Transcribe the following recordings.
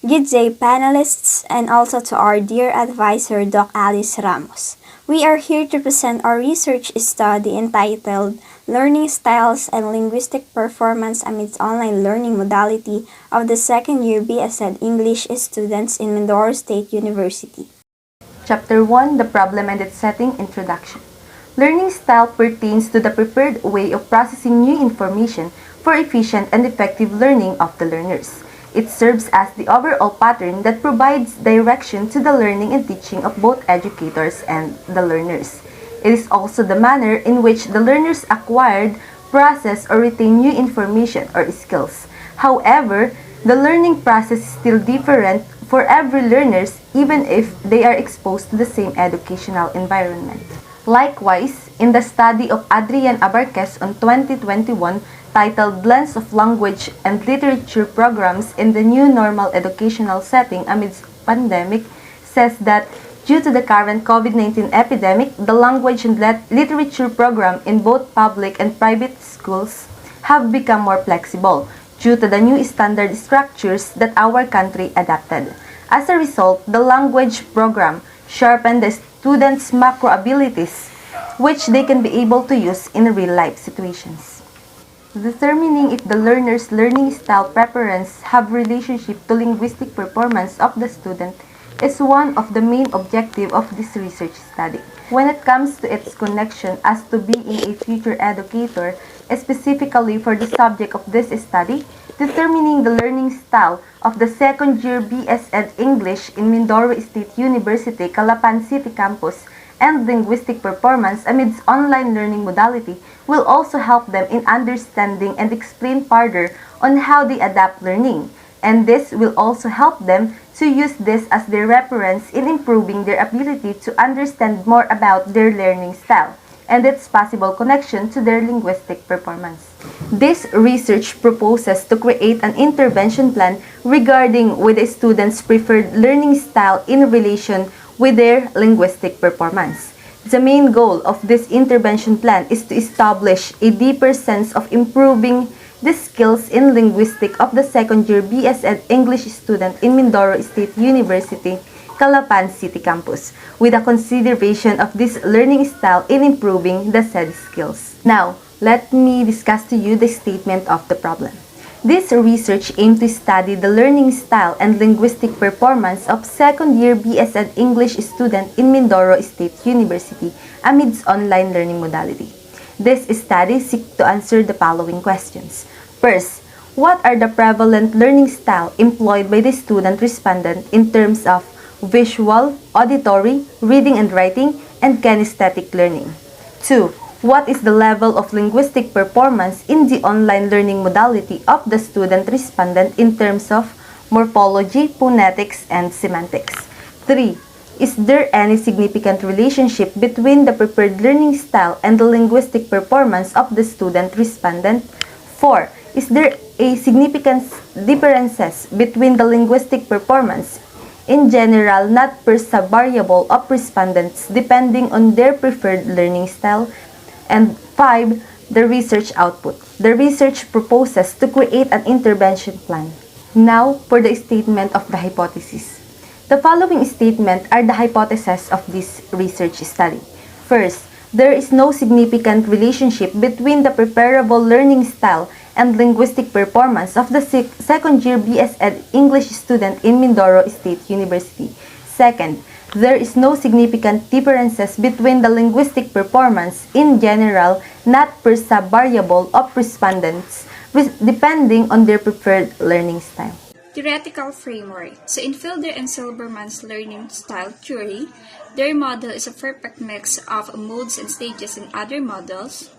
Good day, panelists, and also to our dear advisor, Doc Alice Ramos. We are here to present our research study entitled Learning Styles and Linguistic Performance Amidst Online Learning Modality of the Second Year BS Ed English Students in Mindoro State University. Chapter 1, The Problem and its Setting, Introduction. Learning style pertains to the preferred way of processing new information for efficient and effective learning of the learners. It serves as the overall pattern that provides direction to the learning and teaching of both educators and the learners. It is also the manner in which the learners acquired, process, or retain new information or skills. However, the learning process is still different for every learners even if they are exposed to the same educational environment. Likewise, in the study of Adrian Abarquez on 2021 titled Blends of Language and Literature Programs in the New Normal Educational Setting Amidst Pandemic, says that due to the current COVID-19 epidemic, the language and literature program in both public and private schools have become more flexible due to the new standard structures that our country adopted. As a result, the language program sharpened the students' macro abilities, which they can be able to use in real-life situations. Determining if the learner's learning style preference have relationship to linguistic performance of the student is one of the main objectives of this research study. When it comes to its connection as to being a future educator, specifically for the subject of this study, determining the learning style of the second-year BS Ed English in Mindoro State University, Calapan City Campus, and linguistic performance amidst online learning modality will also help them in understanding and explain further on how they adapt learning. And this will also help them to use this as their reference in improving their ability to understand more about their learning style and its possible connection to their linguistic performance. This research proposes to create an intervention plan regarding with a student's preferred learning style in relation with their linguistic performance. The main goal of this intervention plan is to establish a deeper sense of improving the skills in linguistics of the second-year BS Ed English student in Mindoro State University, Calapan City Campus, with a consideration of this learning style in improving the said skills. Now, let me discuss to you the statement of the problem. This research aimed to study the learning style and linguistic performance of second-year BS Ed English student in Mindoro State University amidst online learning modality. This study seeks to answer the following questions. First, what are the prevalent learning style employed by the student respondent in terms of visual, auditory, reading and writing, and kinesthetic learning? 2. What is the level of linguistic performance in the online learning modality of the student respondent in terms of morphology, phonetics, and semantics? 3. Is there any significant relationship between the preferred learning style and the linguistic performance of the student respondent? 4. Is there a significant differences between the linguistic performance in general, not per sub-variable of respondents depending on their preferred learning style? And 5. The research output. The research proposes to create an intervention plan. Now, for the statement of the hypothesis. The following statements are the hypotheses of this research study. First, there is no significant relationship between the preferable learning style and linguistic performance of the second-year BS Ed English student in Mindoro State University. Second, there is no significant differences between the linguistic performance in general, not per sub-variable of respondents, depending on their preferred learning style. Theoretical framework. So in Fielder and Silberman's learning style theory, their model is a perfect mix of modes and stages in other models.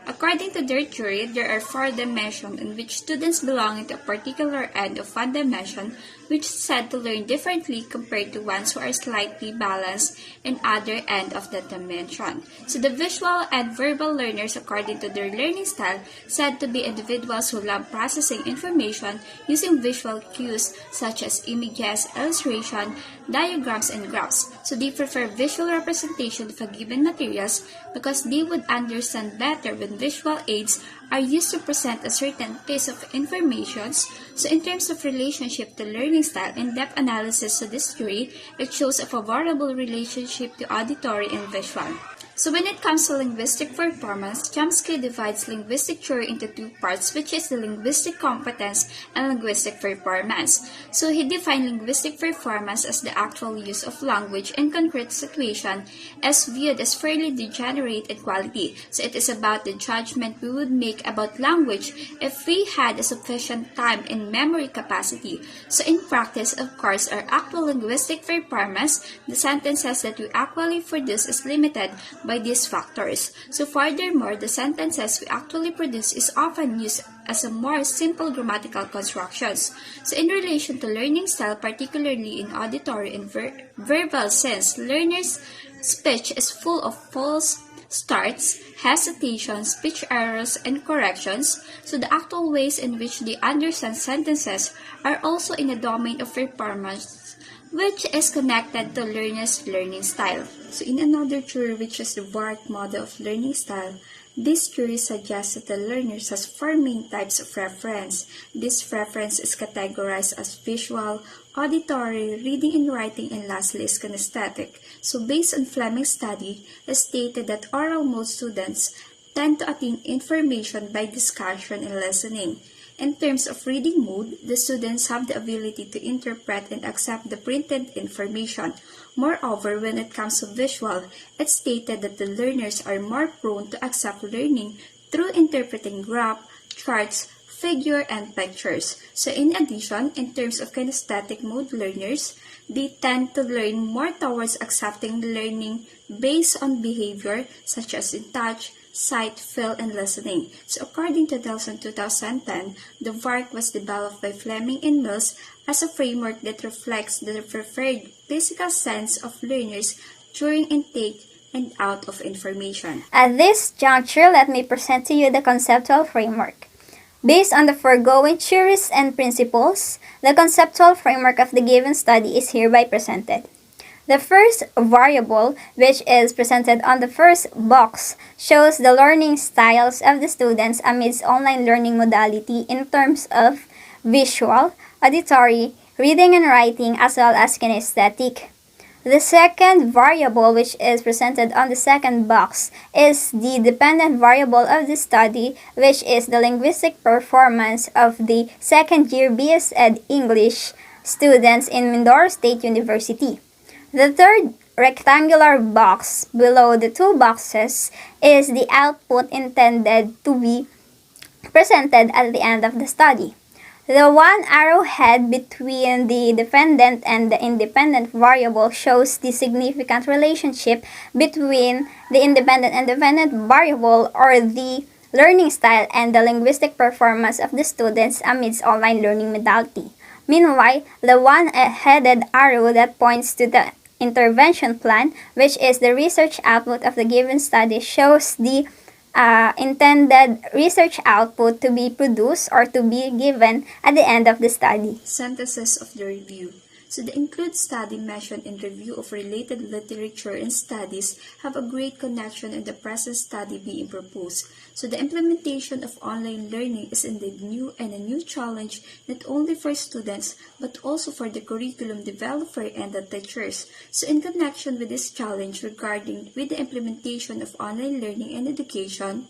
According to their theory, there are 4 dimensions in which students belonging to a particular end of one dimension which is said to learn differently compared to ones who are slightly balanced in other end of the dimension. So the visual and verbal learners, according to their learning style, said to be individuals who love processing information using visual cues such as images, illustration, diagrams, and graphs. So they prefer visual representation of a given materials because they would understand better when and visual aids are used to present a certain piece of information. So in terms of relationship to learning style, in-depth analysis to this theory, it shows a favorable relationship to auditory and visual. So when it comes to linguistic performance, Chomsky divides linguistic theory into two parts, which is the linguistic competence and linguistic performance. So he defined linguistic performance as the actual use of language in concrete situation as viewed as fairly degenerate in quality. So it is about the judgment we would make about language if we had a sufficient time and memory capacity. So in practice, of course, our actual linguistic performance, the sentences that we actually produce is limited by these factors. So furthermore, the sentences we actually produce is often used as a more simple grammatical constructions. So in relation to learning style, particularly in auditory and verbal sense, learners' speech is full of false starts, hesitations, speech errors, and corrections. So the actual ways in which they understand sentences are also in the domain of performance, which is connected to learners' learning style. So in another theory, which is the Vark model of learning style, this theory suggests that the learner has four main types of reference. This reference is categorized as visual, auditory, reading and writing, and lastly is kinesthetic. So based on Fleming's study, it stated that oral mode students tend to attain information by discussion and listening. In terms of reading mode, the students have the ability to interpret and accept the printed information. Moreover, when it comes to visual, it's stated that the learners are more prone to accept learning through interpreting graph, charts, figure, and pictures. So in addition, in terms of kinesthetic mode learners, they tend to learn more towards accepting learning based on behavior such as in touch, sight, feel, and listening. So according to Delson 2010, the Vark was developed by Fleming and Mills as a framework that reflects the preferred physical sense of learners during intake and out of information. At this juncture, let me present to you the conceptual framework. Based on the foregoing theories and principles, the conceptual framework of the given study is hereby presented. The first variable, which is presented on the first box, shows the learning styles of the students amidst online learning modality in terms of visual, auditory, reading and writing, as well as kinesthetic. The second variable, which is presented on the second box, is the dependent variable of the study, which is the linguistic performance of the second-year BS Ed English students in Mindoro State University. The third rectangular box below the two boxes is the output intended to be presented at the end of the study. The one arrowhead between the dependent and the independent variable shows the significant relationship between the independent and dependent variable, or the learning style and the linguistic performance of the students amidst online learning modality. Meanwhile, the one-headed arrow that points to the intervention plan, which is the research output of the given study, shows the intended research output to be produced or to be given at the end of the study. Synthesis of the review. So the include study mentioned in review of related literature and studies have a great connection in the present study being proposed. So the implementation of online learning is indeed new and a new challenge not only for students but also for the curriculum developer and the teachers. So in connection with this challenge regarding with the implementation of online learning and education,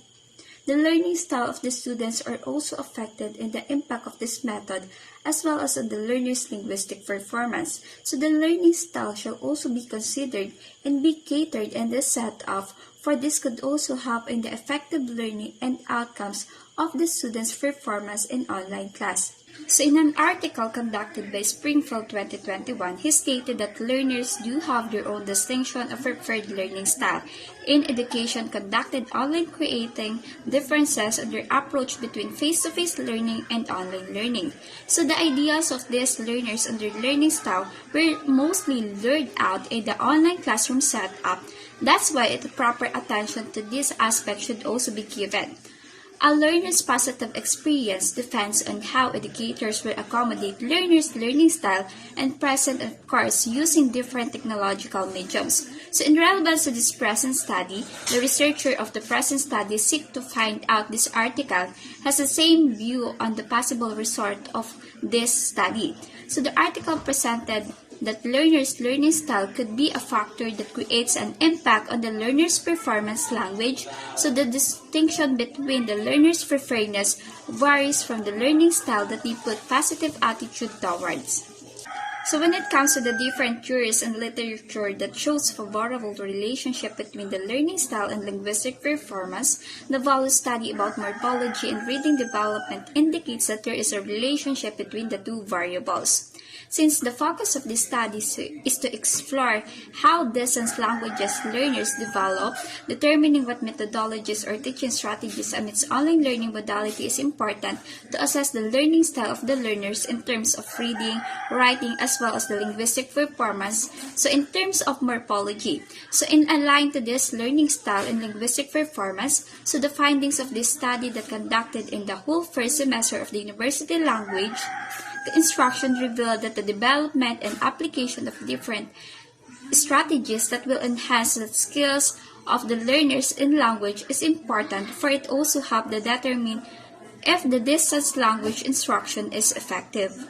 the learning style of the students are also affected in the impact of this method as well as on the learner's linguistic performance. So the learning style shall also be considered and be catered and set up, for this could also help in the effective learning and outcomes of the students' performance in online class. So in an article conducted by Springfield 2021, he stated that learners do have their own distinction of preferred learning style in education conducted online, creating differences in their approach between face-to-face learning and online learning. So the ideas of these learners and their learning style were mostly learned out in the online classroom setup. That's why the proper attention to this aspect should also be given. A learner's positive experience depends on how educators will accommodate learners' learning style and present of course using different technological mediums. So in relevance to this present study, the researcher of the present study seek to find out this article has the same view on the possible result of this study. So the article presented that learner's learning style could be a factor that creates an impact on the learner's performance language, so the distinction between the learner's preferredness varies from the learning style that they put positive attitude towards. So when it comes to the different theories and literature that shows favorable relationship between the learning style and linguistic performance, the value study about morphology and reading development indicates that there is a relationship between the two variables. Since the focus of this study is to explore how distance languages learners develop, determining what methodologies or teaching strategies amidst online learning modality is important to assess the learning style of the learners in terms of reading, writing, as well as the linguistic performance. So in terms of morphology, so in line to this learning style and linguistic performance, so the findings of this study that conducted in the whole first semester of the university language, the instruction revealed that the development and application of different strategies that will enhance the skills of the learners in language is important, for it also helps to determine if the distance language instruction is effective.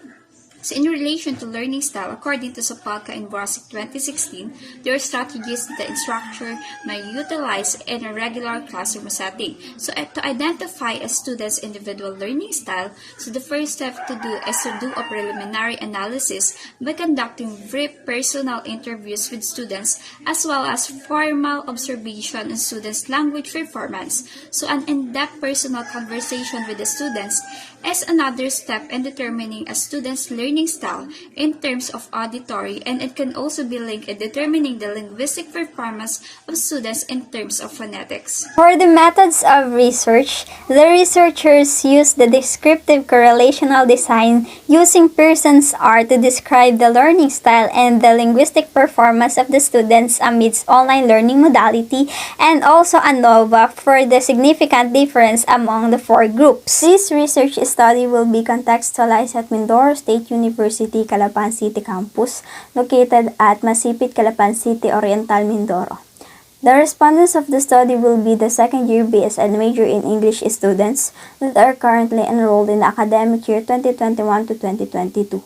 So in relation to learning style, according to Sapalka and Brosick 2016, there are strategies that the instructor may utilize in a regular classroom setting. So to identify a student's individual learning style, so the first step to do is to do a preliminary analysis by conducting brief personal interviews with students as well as formal observation on students' language performance. So an in-depth personal conversation with the students is another step in determining a student's learning style in terms of auditory, and it can also be linked in determining the linguistic performance of students in terms of phonetics. For the methods of research, the researchers use the descriptive correlational design using Pearson's R to describe the learning style and the linguistic performance of the students amidst online learning modality, and also ANOVA for the significant difference among the four groups. This research study will be contextualized at Mindoro State University, Calapan City campus, located at Masipit, Calapan City, Oriental, Mindoro. The respondents of the study will be the second-year BSN major in English students that are currently enrolled in the academic year 2021 to 2022.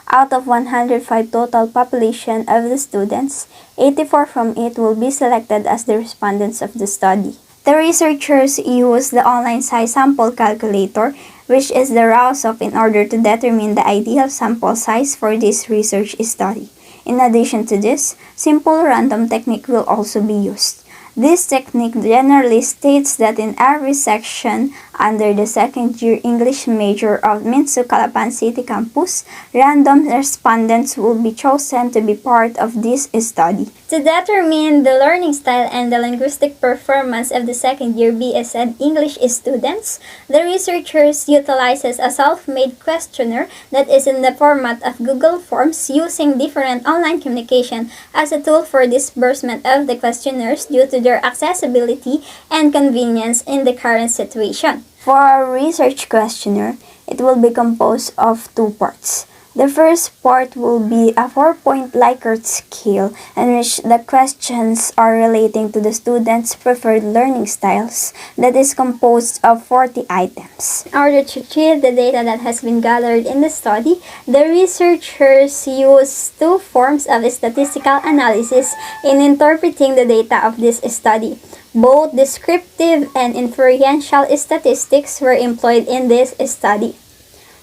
Out of 105 total population of the students, 84 from it will be selected as the respondents of the study. The researchers use the online size sample calculator, which is the RAUSOF, in order to determine the ideal sample size for this research study. In addition to this, simple random technique will also be used. This technique generally states that in every section under the second-year English major of Minsu Calapan City campus, random respondents will be chosen to be part of this study. To determine the learning style and the linguistic performance of the second-year BSN English students, the researchers utilizes a self-made questionnaire that is in the format of Google Forms, using different online communication as a tool for disbursement of the questionnaires due to their accessibility and convenience in the current situation. For our research questionnaire, it will be composed of two parts. The first part will be a 4-point Likert scale in which the questions are relating to the students' preferred learning styles that is composed of 40 items. In order to treat the data that has been gathered in the study, the researchers use two forms of statistical analysis in interpreting the data of this study. Both descriptive and inferential statistics were employed in this study.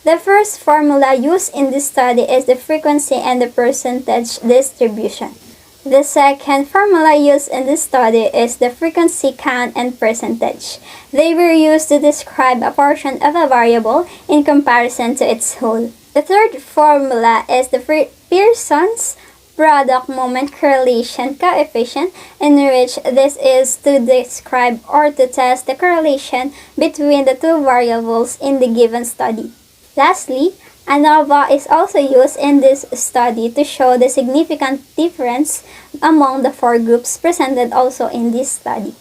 The first formula used in this study is the frequency and the percentage distribution. The second formula used in this study is the frequency count and percentage. They were used to describe a portion of a variable in comparison to its whole. The third formula is the Pearson's product moment correlation coefficient, in which this is to describe or to test the correlation between the two variables in the given study. Lastly, ANOVA is also used in this study to show the significant difference among the four groups presented also in this study.